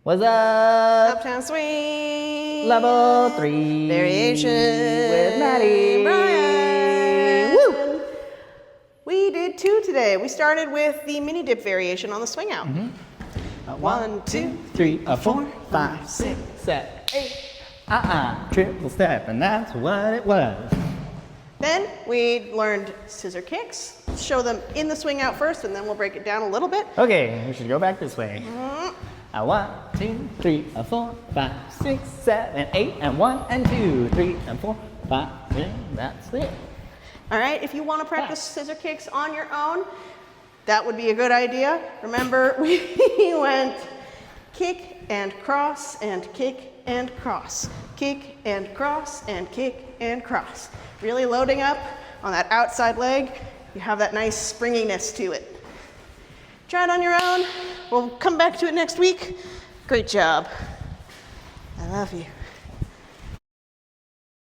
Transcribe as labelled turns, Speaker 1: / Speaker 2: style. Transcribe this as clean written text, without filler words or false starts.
Speaker 1: What's up?
Speaker 2: Uptown Swing.
Speaker 1: Level 3.
Speaker 2: Variation.
Speaker 1: With Maddie.
Speaker 2: Brian.
Speaker 1: Woo!
Speaker 2: We did 2 today. We started with the mini dip variation on the swing out. 1, 2,
Speaker 1: 3, 4, 5, 6, 7, 8. Triple step, and that's what it was.
Speaker 2: Then we learned scissor kicks. Show them in the swing out first, and then we'll break it down a little bit.
Speaker 1: Okay, we should go back this way. 1, 2, 3, 4, 5, 6, 7, 8, and 1, and 2, 3, and 4, 5, 6. That's it.
Speaker 2: All right, if you want to practice scissor kicks on your own, that would be a good idea. Remember, we went kick and cross and kick and cross. Kick and cross and kick and cross. Really loading up on that outside leg. You have that nice springiness to it. Try it on your own. We'll come back to it next week. Great job. I love you.